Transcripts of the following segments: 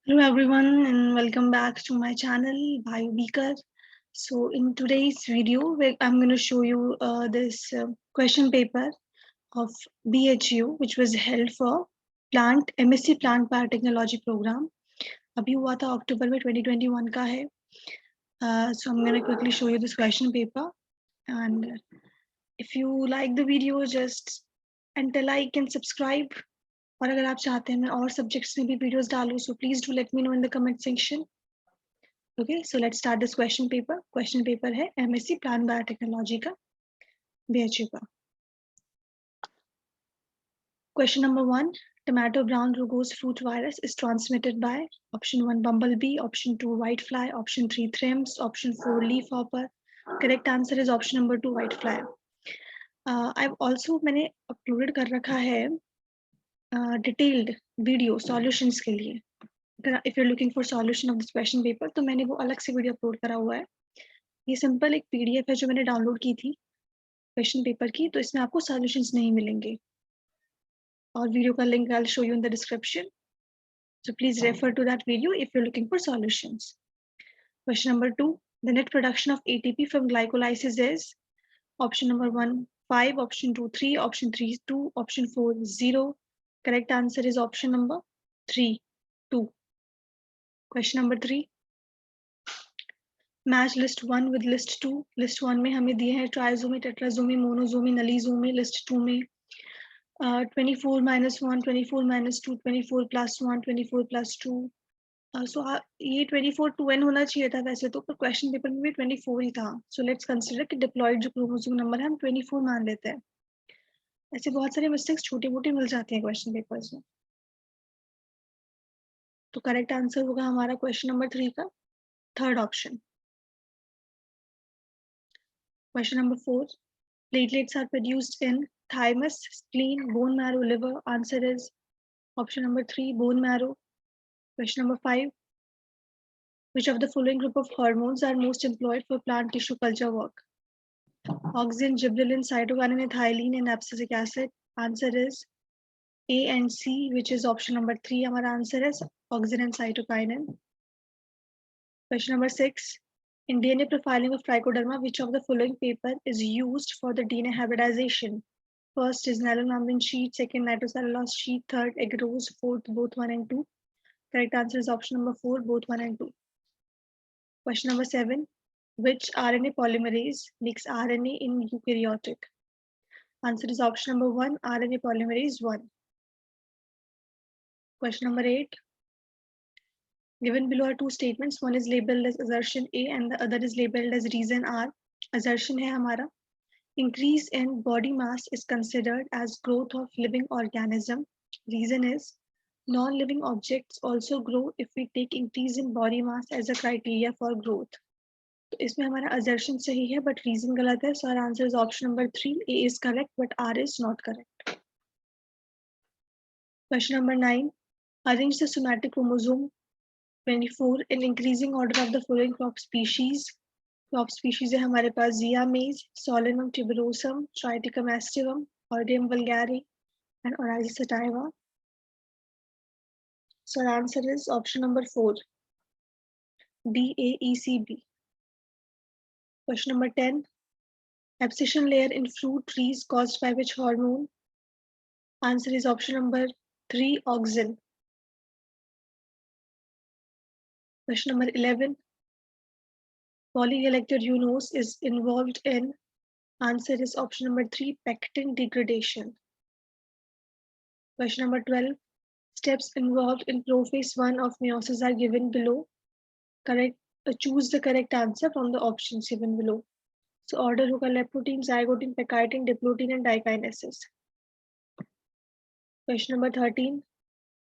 Hello everyone and welcome back to my channel BioBeaker. So in today's video I'm going to show you this question paper of BHU which was held for plant MSc Plant Biotechnology program. अभी हुआ था अक्टूबर में 2021 का है. So I'm going to quickly show you this question paper, and if you like the video just enter like and subscribe. और अगर आप चाहते हैं मैं और सब्जेक्ट्स में भी वीडियोस डालूं so please do let me know in the comment section. Okay, so let's start this question paper. Question paper है MSc Plant Biotechnology का BHU का. Question number 1. Tomato brown rugose fruit virus is transmitted by option 1 bumblebee, option 2 whitefly, option 3 thrips, option 4 leafhopper. Correct answer is option number 2 whitefly. I've also मैंने uploaded कर रखा है detailed video solutions के लिए. If you're looking for solution of this question paper तो मैंने वो अलग से वीडियो अपलोड करा हुआ है. ये सिंपल एक PDF है जो मैंने डाउनलोड की थी क्वेश्चन पेपर की, तो इसमें आपको सॉल्यूशंस नहीं मिलेंगे और वीडियो का link I'll show you in the description, so please refer to that video if you're looking for solutions. Question number 2. The net production of ATP from glycolysis is option number 1 5, option 2 3, option 3 2, option 4 0. Correct answer is option number 3 2. Question number 3. Match list 1 with list 2. List 1 में हमें दिए हैं trisomy, टेट्राजोमी, मोनोजोमी, नलीजोमी. List 2 में 24 minus 1, 24 minus 2, 24 plus 1, 24 plus 2. So ये 24 2n होना चाहिए था वैसे तो, पर क्वेश्चन पेपर में भी 24 ही था. So let's consider कि डिप्लॉयड जो क्रोमोसोम नंबर है हम 24 मान लेते हैं. ऐसे बहुत सारे मिस्टेक्स छोटे मोटे मिल जाते हैं क्वेश्चन पेपर्स में. तो करेक्ट आंसर होगा हमारा क्वेश्चन नंबर 3 का third option. Question number 4. Platelets are produced in thymus, spleen, bone marrow, liver. Answer is option number 3 bone marrow. Question number 5. Which of the following group of hormones are most employed for plant tissue culture work? Auxin, gibberellin, cytokinin, ethylene, and abscisic acid. Answer is A and C, which is option number 3. Our answer is auxin and cytokinin. Question number 6. In DNA profiling of trichoderma, which of the following paper is used for the DNA hybridization? First is nylon membrane sheet, second nitrocellulose sheet, third agarose, fourth both 1 and 2. Correct answer is option number 4, both 1 and 2. Question number 7. Which RNA polymerase makes RNA in eukaryotic? Answer is option number 1, RNA polymerase 1. Question number 8. Given below are two statements. One is labeled as assertion A and the other is labeled as reason R. Assertion है हमारा. Increase in body mass is considered as growth of living organism. Reason is non-living objects also grow if we take increase in body mass as a criteria for growth. तो इसमें हमारा assertion सही है but reason गलत है. So our answer is option number 3. A is correct but R is not correct. Question number 9. Arrange the somatic chromosome 24 in increasing order of the following crop species. Crop species है हमारे पास Zea maize, Solanum tuberosum, Triticum aestivum, Oidium vulgare, and Oryza sativa. So our answer is option number 4. D, A, E, C, B. Question number 10. Abscission layer in fruit trees caused by which hormone? Answer is option number 3, auxin. Question number 11. Polygalacturulose is involved in. Answer is option number 3, pectin degradation. Question number 12. Steps involved in prophase 1 of meiosis are given below. Correct. Choose the correct answer from the options given below. So order होगा leptotin, zygotin, pectin, diplotin, and dikinesis. Question number 13.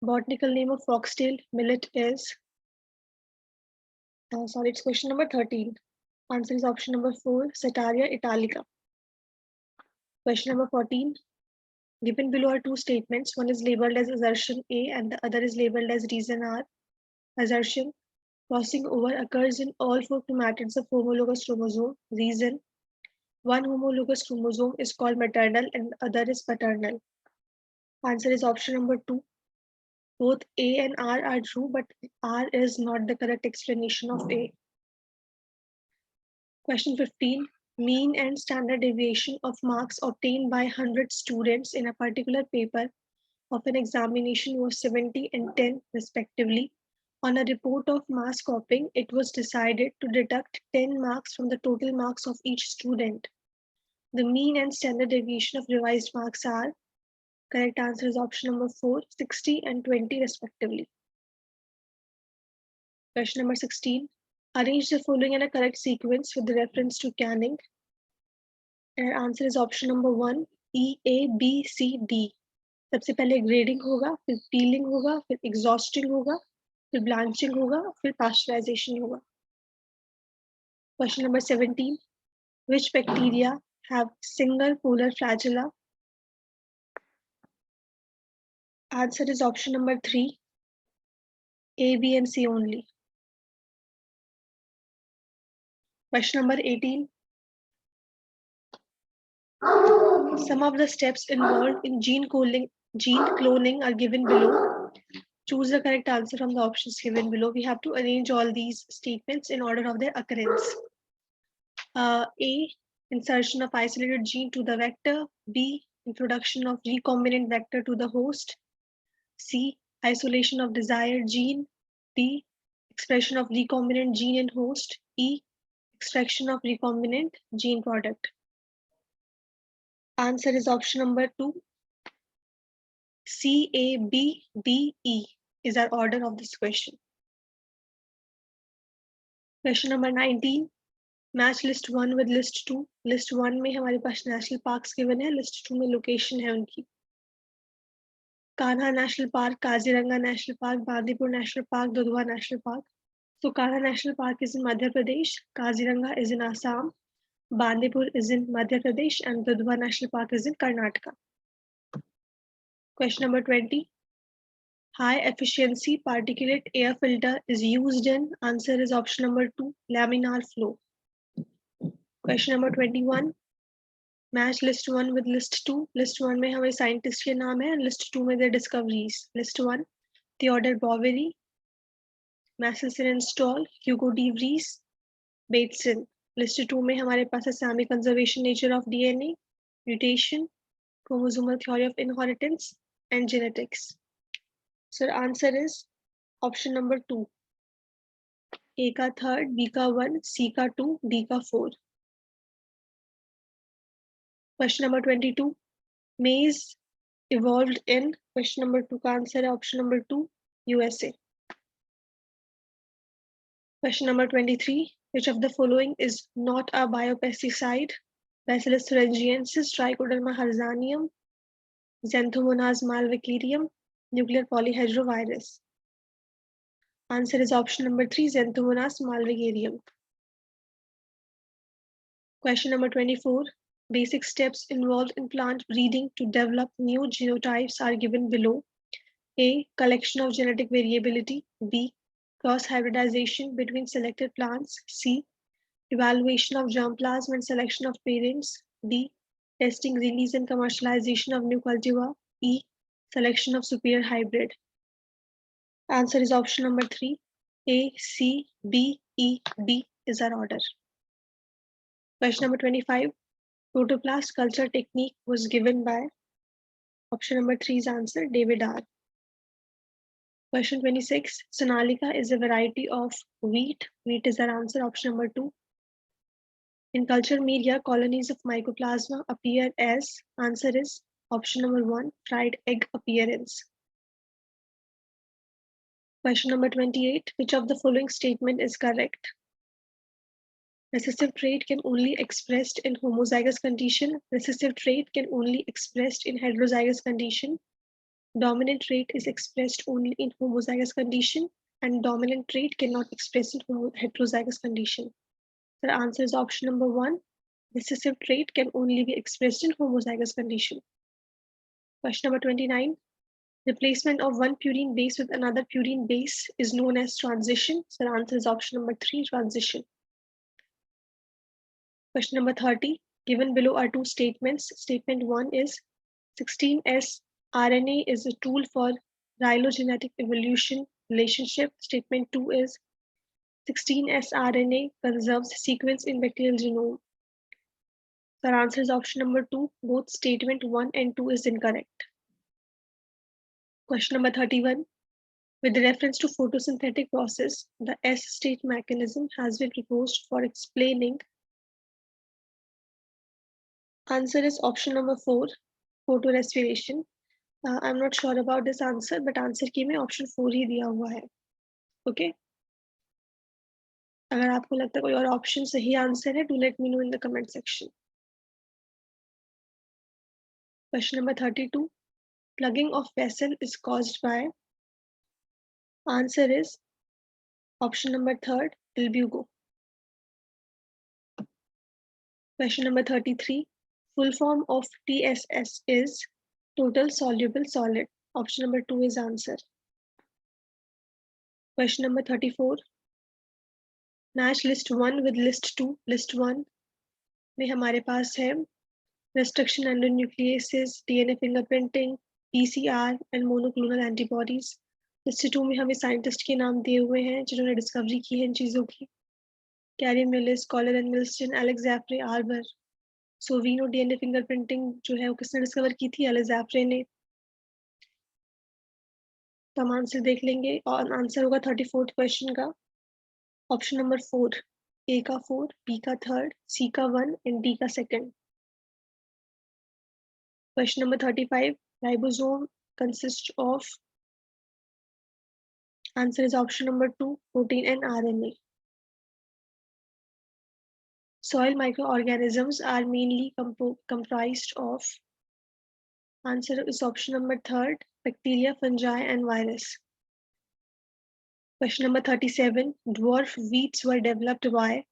Botanical name of foxtail millet is. It's question number 13. Answer is option number 4, Setaria italica. Question number 14. Given below are two statements. One is labeled as assertion A and the other is labeled as reason R. Assertion. Crossing over occurs in all 4 chromatids of homologous chromosome. Reason. One homologous chromosome is called maternal and the other is paternal. Answer is option number 2, Both A and R are true, but R is not the correct explanation of A. Question 15. Mean and standard deviation of marks obtained by 100 students in a particular paper of an examination was 70 and 10 respectively. On a report of mass copying, it was decided to deduct 10 marks from the total marks of each student. The mean and standard deviation of revised marks are, correct answer is option number 4, 60 and 20 respectively. Question number 16. Arrange the following in a correct sequence with reference to canning. And our answer is option number 1, E, A, B, C, D. सबसे पहले grading होगा, फिर piling होगा, फिर exhausting होगा, फिर blanching होगा, फिर पास्चराइजेशन होगा. Question number 17. Which bacteria have single polar flagella? Answer is option number 3, A, B, and C only. Question number 18. Some of the steps involved in gene cloning are given below. Choose the correct answer from the options given below. We have to arrange all these statements in order of their occurrence. A, insertion of isolated gene to the vector. B, introduction of recombinant vector to the host. C, isolation of desired gene. D, expression of recombinant gene in host. E, extraction of recombinant gene product. Answer is option number 2. C, A, B, D, E is our order of this question. Question number 19. Match list 1 with list 2. List 1 में हमारे पास national parks given है, list 2 में location है उनकी. Kanha National Park, Kaziranga National Park, Bandipur National Park, Dudhwa National Park. So Kanha National Park is in Madhya Pradesh, Kaziranga is in Assam, Bandipur is in Madhya Pradesh, and Dudhwa National Park is in Karnataka. Question number 20. High efficiency particulate air filter is used in, answer is option number 2, laminar flow. Question number 21. Match list 1 with list 2. List 1 में हमारे scientist के नाम है, and list 2 में their discoveries. List 1, Theodore Boveri, Machelson Stoll, Hugo de Vries, Bateson. List 2 में हमारे पास है Sami conservation nature of DNA, mutation, chromosomal theory of inheritance, and genetics. So answer is option number 2. A का 3rd, B का 1, C का 2, D का 4. Question number 22. Maize evolved in, question number 2 का answer है option number 2, USA. Question number 23. Which of the following is not a biopesticide? Bacillus thuringiensis, Trichoderma harzanium, Xanthomonas malvicerium, nuclear polyhedrovirus. Answer is option number 3, Xanthomonas malvicerium. Question number 24. Basic steps involved in plant breeding to develop new genotypes are given below. A, collection of genetic variability. B, cross hybridization between selected plants. C, evaluation of germplasm and selection of parents. D, testing, release, and commercialization of new cultivar. E, selection of superior hybrid. Answer is option number 3. A, C, B, E, D is our order. Question number 25. Protoplast culture technique was given by, option number 3's answer, David R. Question 26. Sonalika is a variety of wheat. Wheat is our answer, option number 2. In culture media, colonies of mycoplasma appear as, answer is option number 1, fried egg appearance. Question number 28. Which of the following statement is correct? Recessive trait can only expressed in homozygous condition. Recessive trait can only expressed in heterozygous condition. Dominant trait is expressed only in homozygous condition, and dominant trait cannot express in heterozygous condition. The answer is option number 1. Recessive trait can only be expressed in homozygous condition. Question number 29. Replacement of one purine base with another purine base is known as transition. So the answer is option number 3, transition. Question number 30. Given below are two statements. Statement 1 is 16S RNA is a tool for phylogenetic evolution relationship. Statement 2 is 16S RNA conserves sequence in bacterial genome. So our answer is option number 2. Both statement 1 and 2 is incorrect. Question number 31. With reference to photosynthetic process, the S-state mechanism has been proposed for explaining. Answer is option number 4, photorespiration. I'm not sure about this answer, but answer की में option 4 ही दिया हुआ है. Okay. अगर आपको लगता है कोई और option सही answer है, do let me know in the comment section. Question number 32. Plugging of vessel is caused by. Answer is option number 3, albugo. Question number 33. Full form of TSS is total soluble solid. Option number 2 is answer. Question number 34. Match list 1 with list 2. List 1 में हमारे पास है restriction endonucleases, DNA fingerprinting, PCR and monoclonal antibodies. List 2 में हमें scientist के नाम दिए हुए हैं जिन्होंने डिस्कवरी की है इन चीजों की. Kary Mullis, Kohler and Milstein, Alec Jeffreys, Arber. So we know DNA fingerprinting जो है वो किसने डिस्कवर की थी? एलेक्स ज़ैफरे ने. तो हम आंसर देख लेंगे और आंसर होगा 34th क्वेश्चन का ऑप्शन नंबर 4. ए का 4, बी का 3rd, सी का 1 एंड डी का 2nd. Question number 35. Ribosome consists of. Answer is option number 2, protein and RNA. Soil microorganisms are mainly comprised of. Answer is option number 3, bacteria, fungi and virus. Question number 37. Dwarf wheats were developed by.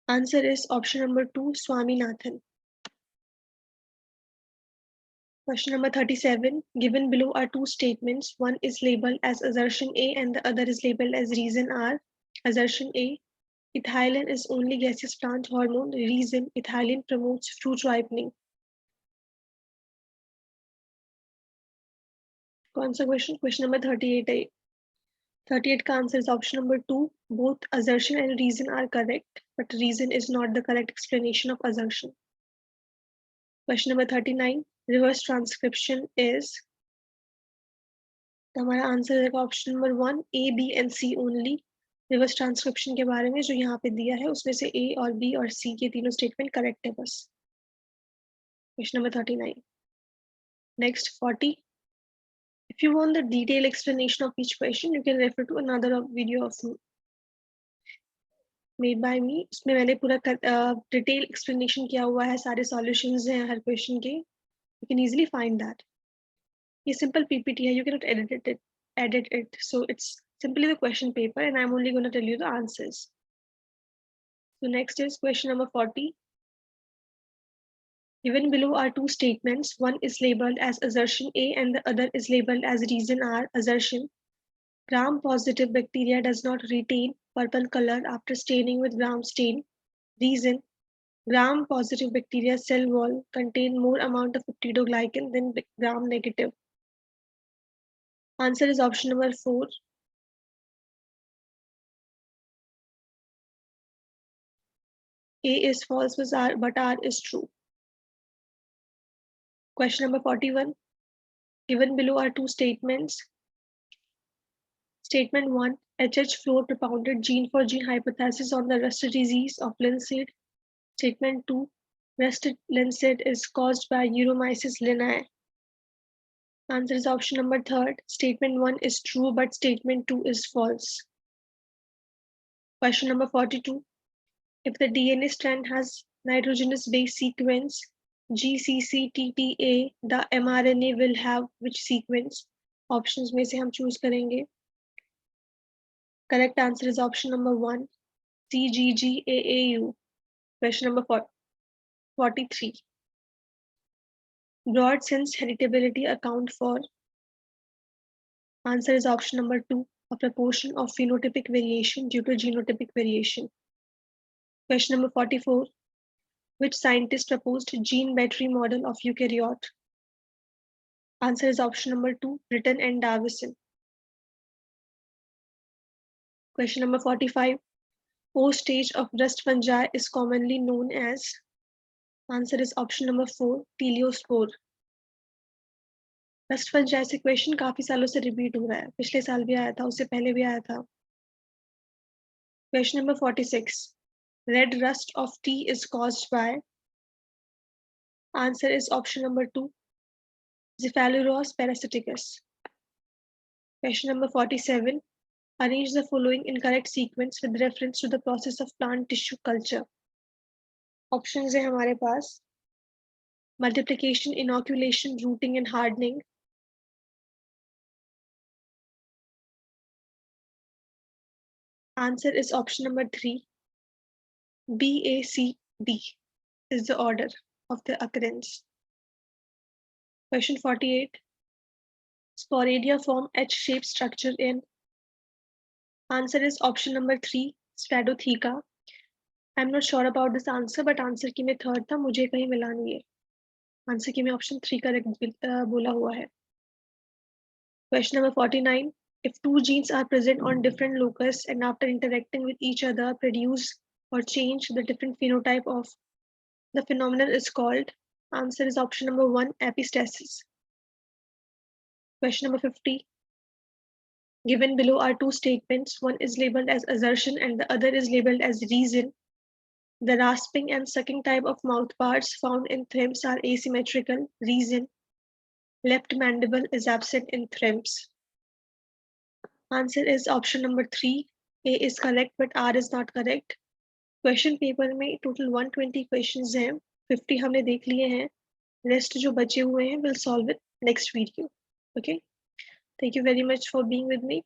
Answer is option number 2, Swaminathan. Question number 37. Given below are two statements. One is labeled as assertion A and the other is labeled as reason R. Assertion A. Ethylene is only gaseous plant hormone. Reason: ethylene promotes fruit ripening. कौन सा question? Question number 38 है. 38 का answer is option number 2. Both assertion and reason are correct, but reason is not the correct explanation of assertion. Question number 39. Reverse transcription is. तो हमारा answer है option number 1, A, B and C only. Reverse transcription के बारे में जो यहाँ पे दिया है उसमें से A और B और C के तीनों स्टेटमेंट करेक्ट है बस. Question number 39. Next 40. If you want the detailed explanation of each question, you can refer to another video of made by me. उसमें मैंने पूरा डिटेल एक्सप्लेनेशन किया हुआ है, सारे सॉल्यूशंस हैं हर क्वेश्चन के. You can easily find that. ये simple PPT है, you cannot edit it. So it's simply the question paper and I'm only going to tell you the answers. So next is question number 40. Given below are two statements. One is labeled as assertion A and the other is labeled as reason R. Assertion: gram-positive bacteria does not retain purple color after staining with gram stain. Reason: gram-positive bacteria cell wall contain more amount of peptidoglycan than gram-negative. Answer is option number 4. A is false but R is true. Question number 41. Given below are two statements. Statement 1. HH Fluor propounded gene for gene hypothesis on the rusted disease of linseed. Statement 2. Rusted linseed is caused by Euromyces linnae. Answer is option number 3. Statement 1 is true but statement 2 is false. Question number 42. If the DNA strand has nitrogenous base sequence GCCTTA, the mRNA will have which sequence? Options में से हम choose करेंगे. Correct answer is option number 1, CGGAAU. Question number 43. Broad sense heritability account for. Answer is option number 2, a proportion of phenotypic variation due to genotypic variation. Question number 44. Which scientist proposed gene battery model of eukaryote? Answer is option number 2, Britton and Davison. Question number 45. Post stage of rust fungi is commonly known as. Answer is option number 4, Teleospore. Rust fungi से question काफी सालों से repeat हो रहा है, पिछले साल भी आया था, उससे पहले भी आया था. Question number 46. Red rust of tea is caused by. Answer is option number 2, Zephaloros parasiticus. Question number 47. Arrange the following in correct sequence with reference to the process of plant tissue culture. Options है हमारे पास multiplication, inoculation, rooting and hardening. Answer is option number 3. BACD is the order of the occurrence. Question 48. Sporadia form H-shaped structure in. Answer is option number 3, Spadotheca. I'm not sure about this answer, but answer की में third था, मुझे कहीं मिला नहीं है. Answer की में option 3 correct बोला हुआ है. Question number 49. If two genes are present on different locus and after interacting with each other produce or change the different phenotype of the phenomenon is called. Answer is option number 1, epistasis. Question number 50. Given below are two statements. One is labeled as assertion and the other is labeled as reason. The rasping and sucking type of mouth parts found in thrimps are asymmetrical. Reason. Left mandible is absent in thrimps. Answer is option number 3. A is correct, but R is not correct. Question paper में total 120 questions हैं. 50 हमने देख लिए हैं. Rest जो बचे हुए हैं will solve it next video. Okay. Thank you very much for being with me.